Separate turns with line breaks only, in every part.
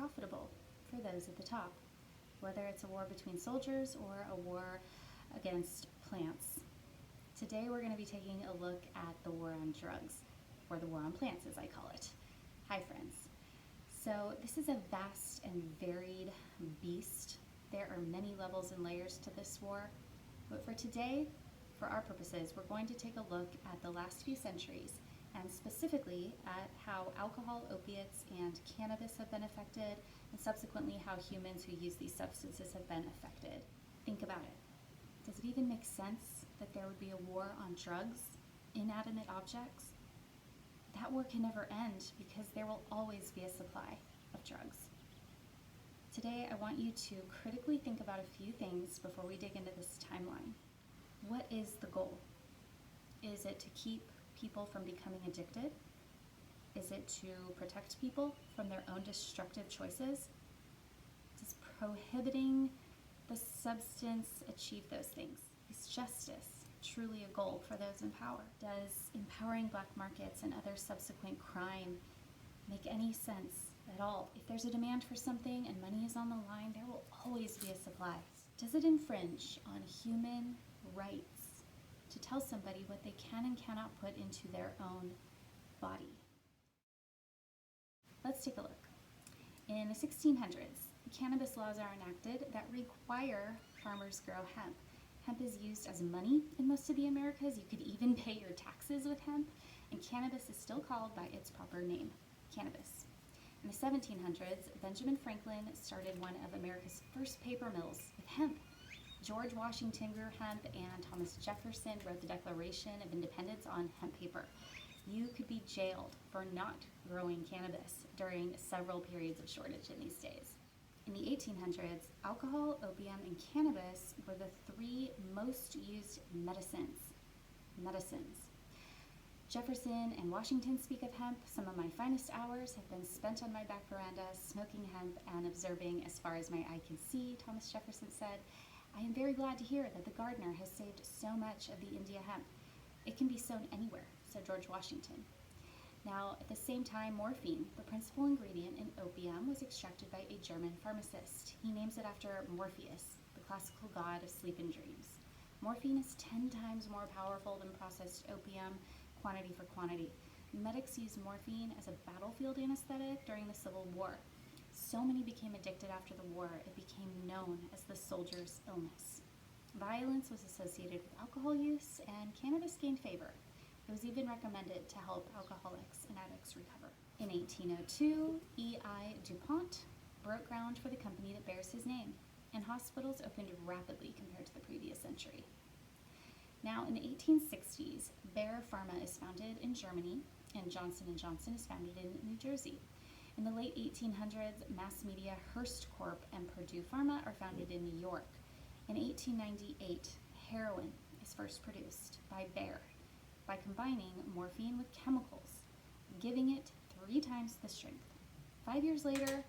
profitable for those at the top, whether it's a war between soldiers or a war against plants. Today we're going to be taking a look at the war on drugs, or the war on plants as I call it. Hi friends. So this is a vast and varied beast. There are many levels and layers to this war, but for today, for our purposes, we're going to take a look at the last few centuries and specifically at how alcohol, opiates, and cannabis have been affected, and subsequently how humans who use these substances have been affected. Think about it. Does it even make sense that there would be a war on drugs, inanimate objects? That war can never end because there will always be a supply of drugs. Today, I want you to critically think about a few things before we dig into this timeline. What is the goal? Is it to keep people from becoming addicted? Is it to protect people from their own destructive choices? Does prohibiting the substance achieve those things? Is justice truly a goal for those in power? Does empowering black markets and other subsequent crime make any sense at all? If there's a demand for something and money is on the line, there will always be a supply. Does it infringe on human rights to tell somebody what they can and cannot put into their own body? Let's take a look. In the 1600s, cannabis laws are enacted that require farmers grow hemp. Hemp is used as money in most of the Americas. You could even pay your taxes with hemp, and cannabis is still called by its proper name, cannabis. In the 1700s, Benjamin Franklin started one of America's first paper mills with hemp. George Washington grew hemp, and Thomas Jefferson wrote the Declaration of Independence on hemp paper. You could be jailed for not growing cannabis during several periods of shortage in these days. In the 1800s, alcohol, opium, and cannabis were the three most used medicines. Jefferson and Washington speak of hemp. Some of my finest hours have been spent on my back veranda smoking hemp and observing as far as my eye can see, Thomas Jefferson said. I am very glad to hear that the gardener has saved so much of the India hemp. It can be sown anywhere, said George Washington. Now, at the same time, morphine, the principal ingredient in opium, was extracted by a German pharmacist. He names it after Morpheus, the classical god of sleep and dreams. Morphine is 10 times more powerful than processed opium, quantity for quantity. Medics used morphine as a battlefield anesthetic during the Civil War. So many became addicted after the war, it became known as the soldier's illness. Violence was associated with alcohol use, and cannabis gained favor. It was even recommended to help alcoholics and addicts recover. In 1802, E.I. DuPont broke ground for the company that bears his name, and hospitals opened rapidly compared to the previous century. Now, in the 1860s, Bayer Pharma is founded in Germany, and Johnson & Johnson is founded in New Jersey. In the late 1800s, mass media Hearst Corp. And Purdue Pharma are founded in New York. In 1898, heroin is first produced by Bayer by combining morphine with chemicals, giving it 3 times the strength. 5 years later,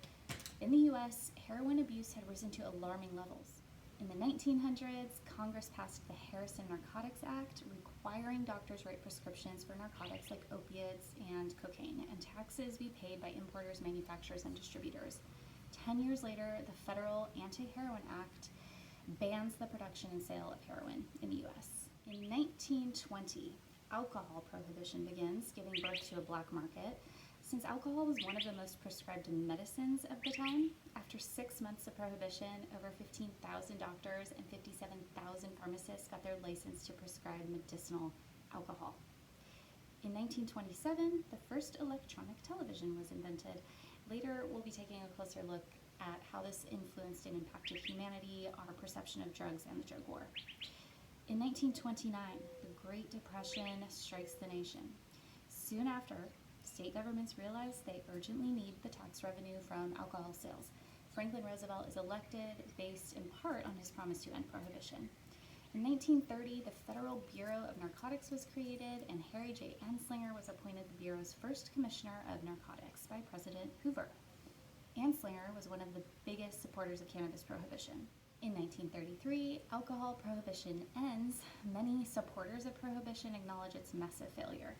in the US, heroin abuse had risen to alarming levels. In the 1900s, Congress passed the Harrison Narcotics Act, requiring doctors write prescriptions for narcotics like opiates and cocaine, and taxes be paid by importers, manufacturers, and distributors. 10 years later, the Federal Anti-Heroin Act bans the production and sale of heroin in the US. In 1920, alcohol prohibition begins, giving birth to a black market. Since alcohol was one of the most prescribed medicines of the time, after 6 months of prohibition, over 15,000 doctors and 57,000 pharmacists got their license to prescribe medicinal alcohol. In 1927, the first electronic television was invented. Later, we'll be taking a closer look at how this influenced and impacted humanity, our perception of drugs, and the drug war. In 1929, the Great Depression strikes the nation. Soon after, state governments realize they urgently need the tax revenue from alcohol sales. Franklin Roosevelt is elected based in part on his promise to end prohibition. In 1930, the Federal Bureau of Narcotics was created, and Harry J. Anslinger was appointed the Bureau's first commissioner of narcotics by President Hoover. Anslinger was one of the biggest supporters of cannabis prohibition. In 1933, alcohol prohibition ends. Many supporters of prohibition acknowledge its massive failure.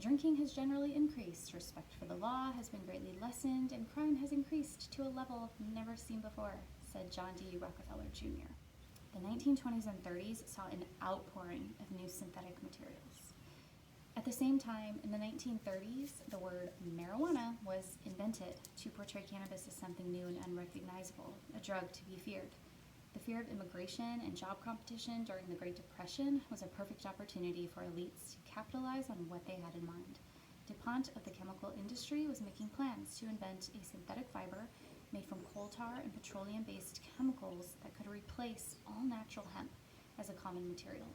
Drinking has generally increased, respect for the law has been greatly lessened, and crime has increased to a level never seen before, said John D. Rockefeller Jr. The 1920s and 30s saw an outpouring of new synthetic materials. At the same time, in the 1930s, the word marijuana was invented to portray cannabis as something new and unrecognizable, a drug to be feared. The fear of immigration and job competition during the Great Depression was a perfect opportunity for elites to capitalize on what they had in mind. DuPont of the chemical industry was making plans to invent a synthetic fiber made from coal tar and petroleum-based chemicals that could replace all natural hemp as a common material.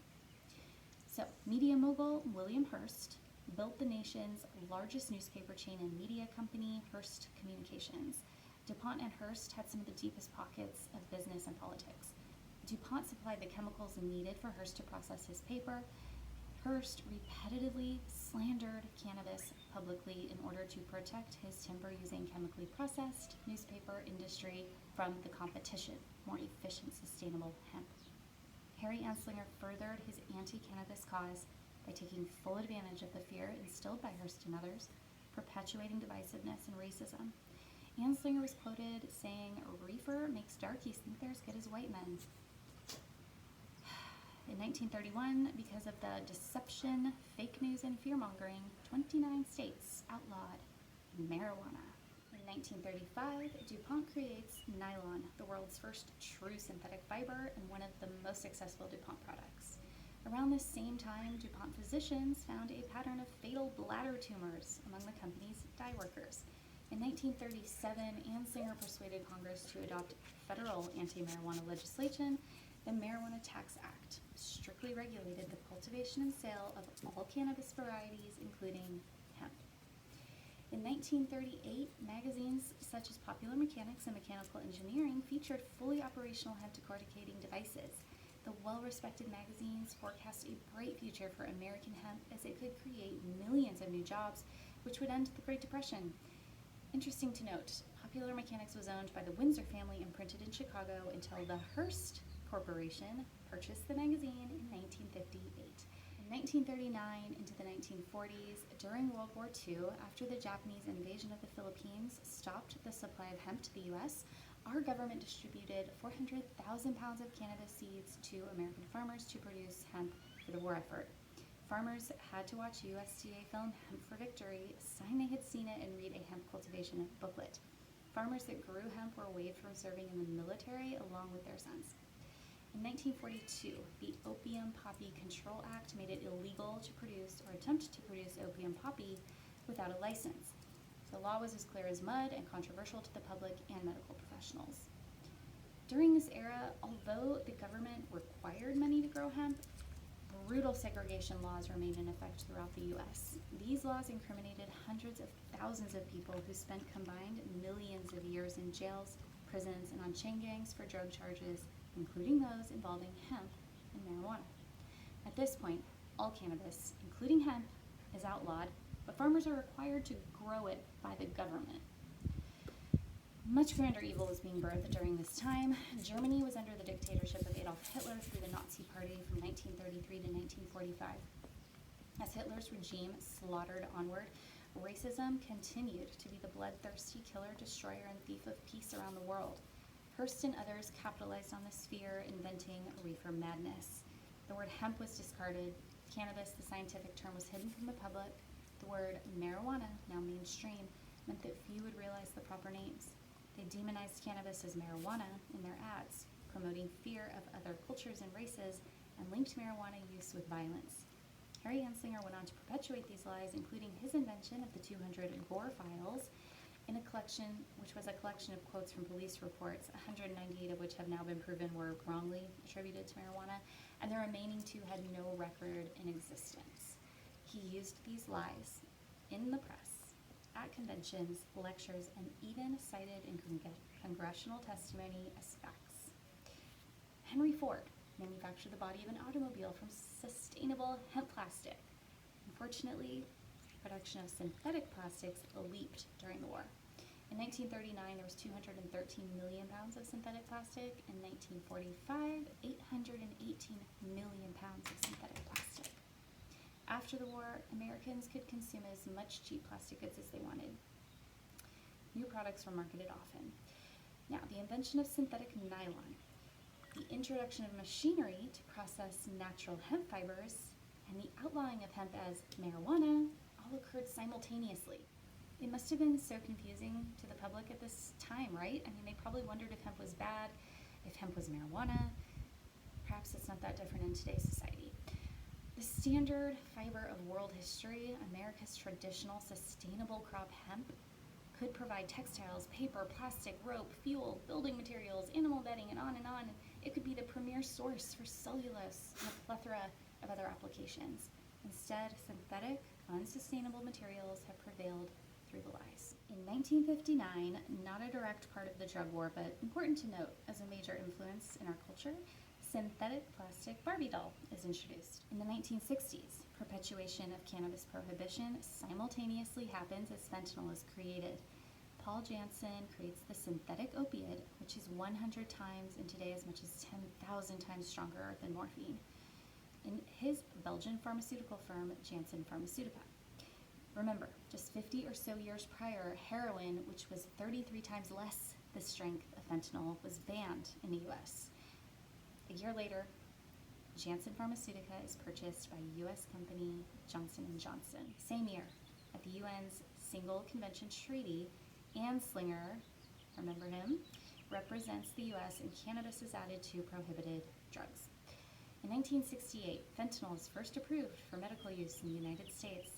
So, media mogul William Hearst built the nation's largest newspaper chain and media company, Hearst Communications. DuPont and Hearst had some of the deepest pockets of business and politics. DuPont supplied the chemicals needed for Hearst to process his paper. Hearst repetitively slandered cannabis publicly in order to protect his timber-using chemically processed newspaper industry from the competition, more efficient, sustainable hemp. Harry Anslinger furthered his anti-cannabis cause by taking full advantage of the fear instilled by Hearst and others, perpetuating divisiveness and racism. Anslinger was quoted saying, "Reefer makes darkies think they're as good as white men." In 1931, because of the deception, fake news, and fear-mongering, 29 states outlawed marijuana. In 1935, DuPont creates nylon, the world's first true synthetic fiber and one of the most successful DuPont products. Around this same time, DuPont physicians found a pattern of fatal bladder tumors among the company's dye workers. In 1937, Anslinger persuaded Congress to adopt federal anti-marijuana legislation. The Marijuana Tax Act strictly regulated the cultivation and sale of all cannabis varieties, including hemp. In 1938, magazines such as Popular Mechanics and Mechanical Engineering featured fully operational hemp decorticating devices. The well-respected magazines forecast a bright future for American hemp as it could create millions of new jobs, which would end the Great Depression. Interesting to note, Popular Mechanics was owned by the Windsor family and printed in Chicago until the Hearst Corporation purchased the magazine in 1958. In 1939 into the 1940s, during World War II, after the Japanese invasion of the Philippines stopped the supply of hemp to the U.S., our government distributed 400,000 pounds of cannabis seeds to American farmers to produce hemp for the war effort. Farmers had to watch USDA film Hemp for Victory, sign they had seen it, and read a hemp cultivation booklet. Farmers that grew hemp were waived from serving in the military along with their sons. In 1942, the Opium Poppy Control Act made it illegal to produce or attempt to produce opium poppy without a license. The law was as clear as mud and controversial to the public and medical professionals. During this era, although the government required many to grow hemp, brutal segregation laws remained in effect throughout the U.S. These laws incriminated hundreds of thousands of people who spent combined millions of years in jails, prisons, and on chain gangs for drug charges, including those involving hemp and marijuana. At this point, all cannabis, including hemp, is outlawed, but farmers are required to grow it by the government. Much grander evil was being birthed during this time. Germany was under the dictatorship of Adolf Hitler through the Nazi Party from 1933 to 1945. As Hitler's regime slaughtered onward, racism continued to be the bloodthirsty killer, destroyer, and thief of peace around the world. Hearst and others capitalized on this fear, inventing reefer madness. The word hemp was discarded. Cannabis, the scientific term, was hidden from the public. The word marijuana, now mainstream, meant that few would realize the proper names. They demonized cannabis as marijuana in their ads, promoting fear of other cultures and races, and linked marijuana use with violence. Harry Anslinger went on to perpetuate these lies, including his invention of the 200 Gore files, in a collection which was a collection of quotes from police reports, 198 of which have now been proven were wrongly attributed to marijuana, and the remaining 2 had no record in existence. He used these lies in the press, at conventions, lectures, and even cited in congressional testimony as facts. Henry Ford manufactured the body of an automobile from sustainable hemp plastic. Unfortunately, production of synthetic plastics leaped during the war. In 1939, there was 213 million pounds of synthetic plastic. In 1945, 818 million pounds of synthetic plastic. After the war, Americans could consume as much cheap plastic goods as they wanted. New products were marketed often. Now, the invention of synthetic nylon, the introduction of machinery to process natural hemp fibers, and the outlawing of hemp as marijuana all occurred simultaneously. It must have been so confusing to the public at this time, right? I mean, they probably wondered if hemp was bad, if hemp was marijuana. Perhaps it's not that different in today's society. The standard fiber of world history, America's traditional sustainable crop hemp, could provide textiles, paper, plastic, rope, fuel, building materials, animal bedding, and on and on. It could be the premier source for cellulose and a plethora of other applications. Instead, synthetic, unsustainable materials have prevailed through the lies. In 1959, not a direct part of the drug war, but important to note as a major influence in our culture, synthetic plastic Barbie doll is introduced. In the 1960s, perpetuation of cannabis prohibition simultaneously happens as fentanyl is created. Paul Janssen creates the synthetic opioid, which is 100 times and today as much as 10,000 times stronger than morphine, in his Belgian pharmaceutical firm, Janssen Pharmaceutica. Remember, just 50 or so years prior, heroin, which was 33 times less the strength of fentanyl, was banned in the US. A year later, Janssen Pharmaceutica is purchased by U.S. company Johnson & Johnson. Same year, at the UN's Single Convention Treaty, Anslinger, remember him, represents the U.S. and cannabis is added to prohibited drugs. In 1968, fentanyl is first approved for medical use in the United States.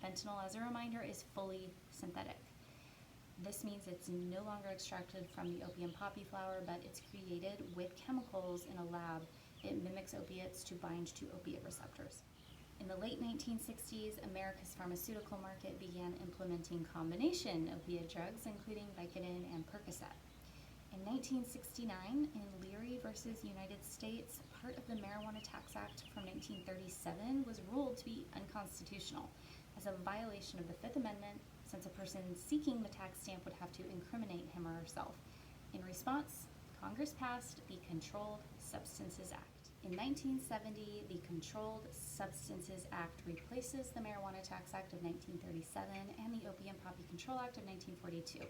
Fentanyl, as a reminder, is fully synthetic. This means it's no longer extracted from the opium poppy flower, but it's created with chemicals in a lab. It mimics opiates to bind to opiate receptors. In the late 1960s, America's pharmaceutical market began implementing combination opiate drugs, including Vicodin and Percocet. In 1969, in Leary versus United States, part of the Marijuana Tax Act from 1937 was ruled to be unconstitutional as a violation of the Fifth Amendment, since a person seeking the tax stamp would have to incriminate him or herself. In response, Congress passed the Controlled Substances Act. In 1970, the Controlled Substances Act replaces the Marijuana Tax Act of 1937 and the Opium Poppy Control Act of 1942.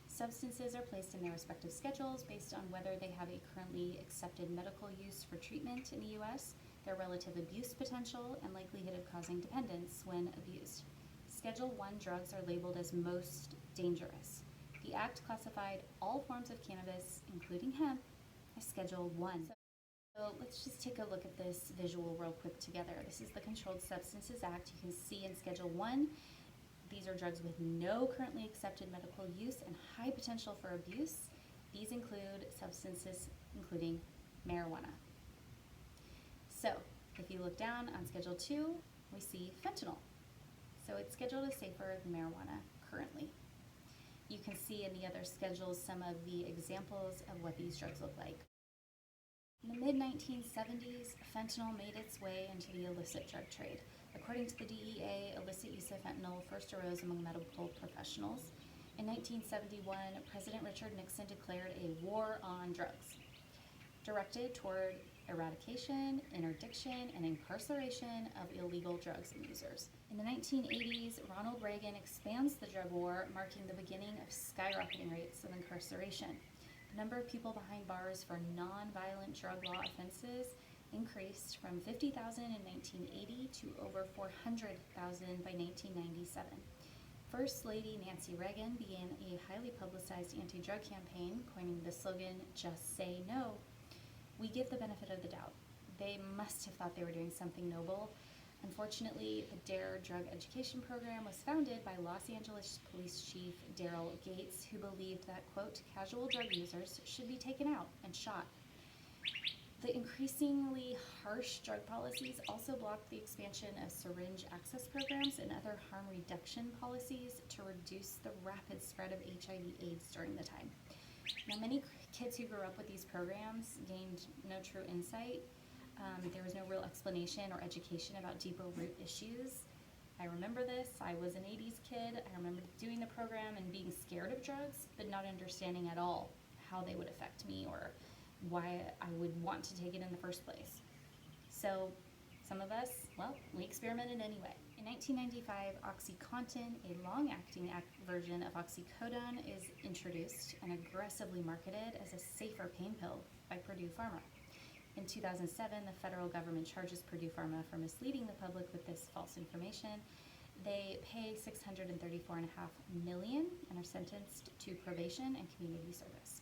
Substances are placed in their respective schedules based on whether they have a currently accepted medical use for treatment in the U.S., their relative abuse potential, and likelihood of causing dependence when abused. Schedule I drugs are labeled as most dangerous. The Act classified all forms of cannabis, including hemp, as Schedule I. So let's just take a look at this visual real quick together. This is the Controlled Substances Act. You can see in Schedule I, these are drugs with no currently accepted medical use and high potential for abuse. These include substances including marijuana. So if you look down on Schedule II, we see fentanyl. So it's scheduled as safer than marijuana currently. You can see in the other schedules some of the examples of what these drugs look like. In the mid-1970s, fentanyl made its way into the illicit drug trade. According to the DEA, illicit use of fentanyl first arose among medical professionals. In 1971, President Richard Nixon declared a war on drugs, directed toward eradication, interdiction, and incarceration of illegal drugs and users. In the 1980s, Ronald Reagan expands the drug war, marking the beginning of skyrocketing rates of incarceration. The number of people behind bars for non-violent drug law offenses increased from 50,000 in 1980 to over 400,000 by 1997. First Lady Nancy Reagan began a highly publicized anti-drug campaign, coining the slogan, "Just say no." We give the benefit of the doubt. They must have thought they were doing something noble. Unfortunately, the DARE drug education program was founded by Los Angeles Police Chief Daryl Gates, who believed that, quote, casual drug users should be taken out and shot. The increasingly harsh drug policies also blocked the expansion of syringe access programs and other harm reduction policies to reduce the rapid spread of HIV/AIDS during the time. Now, many kids who grew up with these programs gained no true insight. There was no real explanation or education about deeper root issues. I remember this. I was an 80s kid. I remember doing the program and being scared of drugs, but not understanding at all how they would affect me or why I would want to take it in the first place. So Some of us, well, we experimented anyway. In 1995, Oxycontin, a long-acting version of oxycodone, is introduced and aggressively marketed as a safer pain pill by Purdue Pharma. In 2007, the federal government charges Purdue Pharma for misleading the public with this false information. They pay $634.5 million and are sentenced to probation and community service.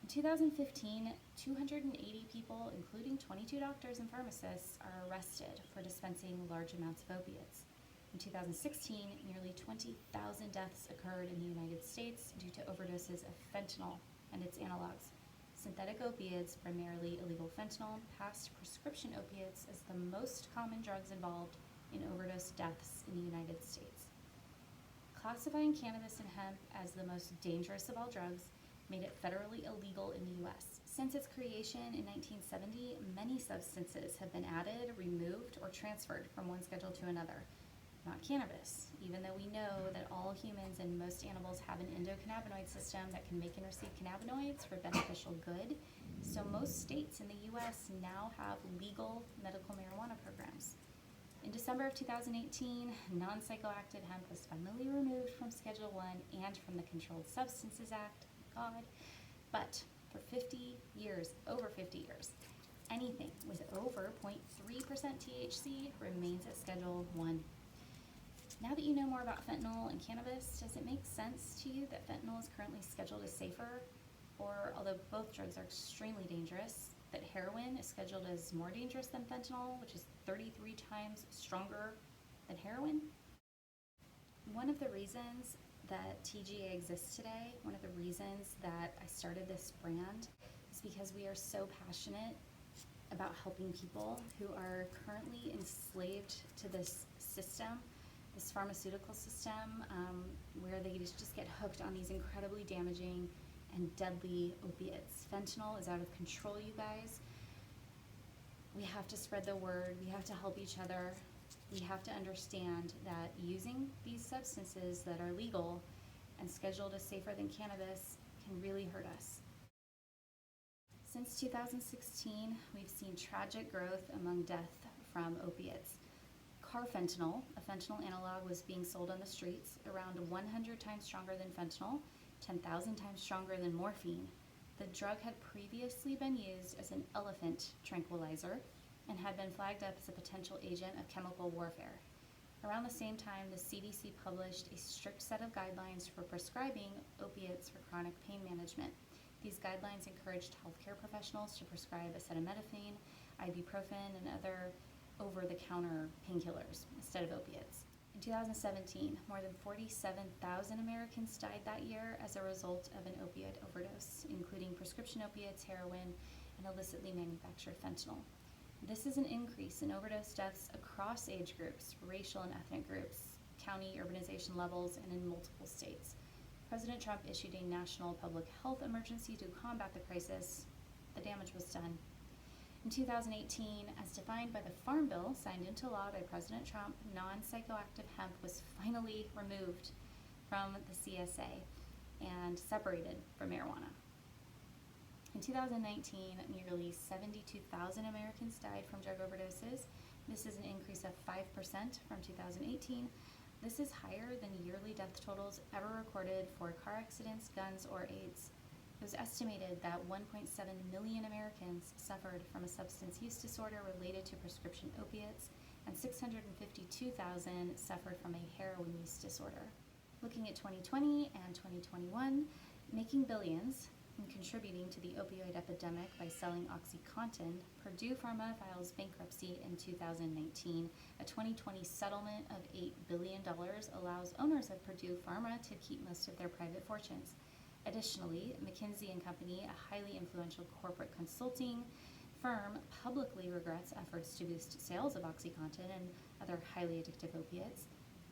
In 2015, 280 people, including 22 doctors and pharmacists, are arrested for dispensing large amounts of opiates. In 2016, nearly 20,000 deaths occurred in the United States due to overdoses of fentanyl and its analogs. Synthetic opiates, primarily illegal fentanyl, passed prescription opiates as the most common drugs involved in overdose deaths in the United States. Classifying cannabis and hemp as the most dangerous of all drugs made it federally illegal in the U.S. Since its creation in 1970, many substances have been added, removed, or transferred from one schedule to another. Not cannabis, even though we know that all humans and most animals have an endocannabinoid system that can make and receive cannabinoids for beneficial good. So most states in the U.S. now have legal medical marijuana programs. In December of 2018, non-psychoactive hemp was finally removed from Schedule 1 and from the Controlled Substances Act. God. But for 50 years, over 50 years, anything with over 0.3% THC remains at Schedule 1. Now that you know more about fentanyl and cannabis, does it make sense to you that fentanyl is currently scheduled as safer? Or, although both drugs are extremely dangerous, that heroin is scheduled as more dangerous than fentanyl, which is 33 times stronger than heroin? One of the reasons that TGA exists today, one of the reasons that I started this brand, is because we are so passionate about helping people who are currently enslaved to this system, this pharmaceutical system, where they just get hooked on these incredibly damaging and deadly opiates. Fentanyl is out of control, you guys. We have to spread the word. We have to help each other. We have to understand that using these substances that are legal and scheduled as safer than cannabis can really hurt us. Since 2016, we've seen tragic growth among death from opiates. Carfentanil, a fentanyl analog, was being sold on the streets, around 100 times stronger than fentanyl, 10,000 times stronger than morphine. The drug had previously been used as an elephant tranquilizer and had been flagged up as a potential agent of chemical warfare. Around the same time, the CDC published a strict set of guidelines for prescribing opiates for chronic pain management. These guidelines encouraged healthcare professionals to prescribe acetaminophen, ibuprofen, and other over-the-counter painkillers instead of opiates. In 2017, more than 47,000 Americans died that year as a result of an opiate overdose, including prescription opiates, heroin, and illicitly manufactured fentanyl. This is an increase in overdose deaths across age groups, racial and ethnic groups, county urbanization levels, and in multiple states. President Trump issued a national public health emergency to combat the crisis. The damage was done. In 2018, as defined by the Farm Bill signed into law by President Trump, non-psychoactive hemp was finally removed from the CSA and separated from marijuana. In 2019, nearly 72,000 Americans died from drug overdoses. This is an increase of 5% from 2018. This is higher than yearly death totals ever recorded for car accidents, guns, or AIDS. It was estimated that 1.7 million Americans suffered from a substance use disorder related to prescription opiates, and 652,000 suffered from a heroin use disorder. Looking at 2020 and 2021, making billions and contributing to the opioid epidemic by selling Oxycontin, Purdue Pharma files bankruptcy in 2019. A 2020 settlement of $8 billion allows owners of Purdue Pharma to keep most of their private fortunes. Additionally, McKinsey & Company, a highly influential corporate consulting firm, publicly regrets efforts to boost sales of Oxycontin and other highly addictive opiates.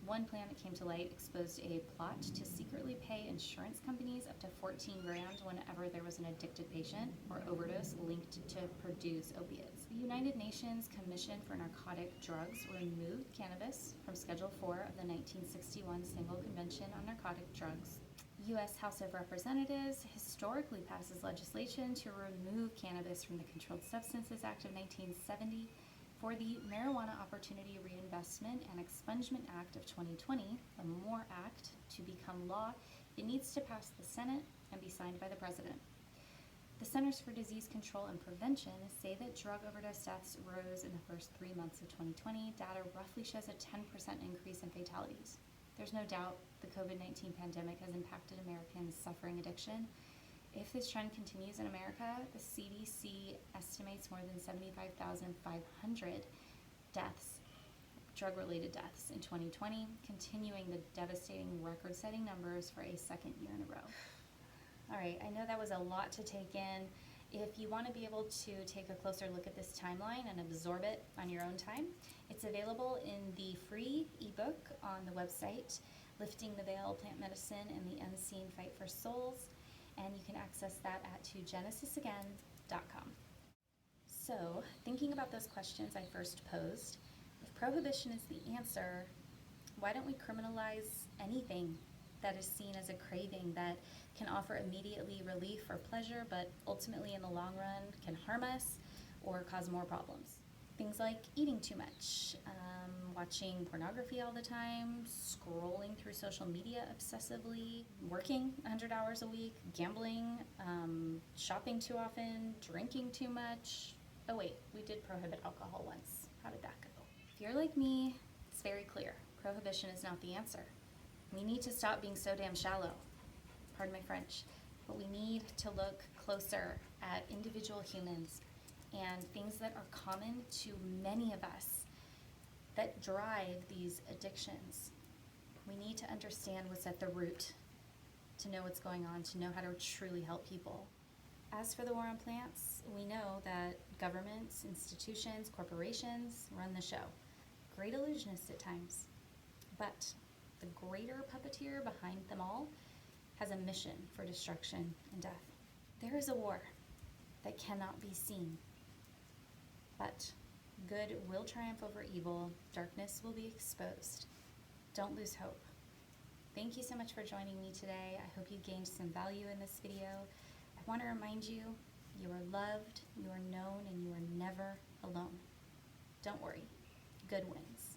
One plan that came to light exposed a plot to secretly pay insurance companies up to $14,000 whenever there was an addicted patient or overdose linked to Purdue's opiates. The United Nations Commission for Narcotic Drugs removed cannabis from Schedule 4 of the 1961 Single Convention on Narcotic Drugs. U.S. House of Representatives historically passes legislation to remove cannabis from the Controlled Substances Act of 1970. For the Marijuana Opportunity Reinvestment and Expungement Act of 2020, the MORE Act, to become law, it needs to pass the Senate and be signed by the President. The Centers for Disease Control and Prevention say that drug overdose deaths rose in the first 3 months of 2020. Data roughly shows a 10% increase in fatalities. There's no doubt the COVID-19 pandemic has impacted Americans suffering addiction. If this trend continues in America, the CDC estimates more than 75,500 deaths, drug-related deaths in 2020, continuing the devastating record-setting numbers for a second year in a row. All right, I know that was a lot to take in. If you want to be able to take a closer look at this timeline and absorb it on your own time, it's available in the free ebook on the website, Lifting the Veil, Plant Medicine and the Unseen Fight for Souls, and you can access that at togenesisagain.com. So, thinking about those questions I first posed, if prohibition is the answer, why don't we criminalize anything that is seen as a craving that can offer immediately relief or pleasure, but ultimately in the long run can harm us or cause more problems? Things like eating too much, watching pornography all the time, scrolling through social media obsessively, working 100 hours a week, gambling, shopping too often, drinking too much. Oh wait, we did prohibit alcohol once. How did that go? If you're like me, it's very clear. Prohibition is not the answer. We need to stop being so damn shallow. Pardon my French. But we need to look closer at individual humans and things that are common to many of us that drive these addictions. We need to understand what's at the root, to know what's going on, to know how to truly help people. As for the war on plants, we know that governments, institutions, corporations run the show. Great illusionists at times. But the greater puppeteer behind them all has a mission for destruction and death. There is a war that cannot be seen, but good will triumph over evil, darkness will be exposed. Don't lose hope. Thank you so much for joining me today. I hope you gained some value in this video. I want to remind you, you are loved, you are known, and you are never alone. Don't worry, good wins.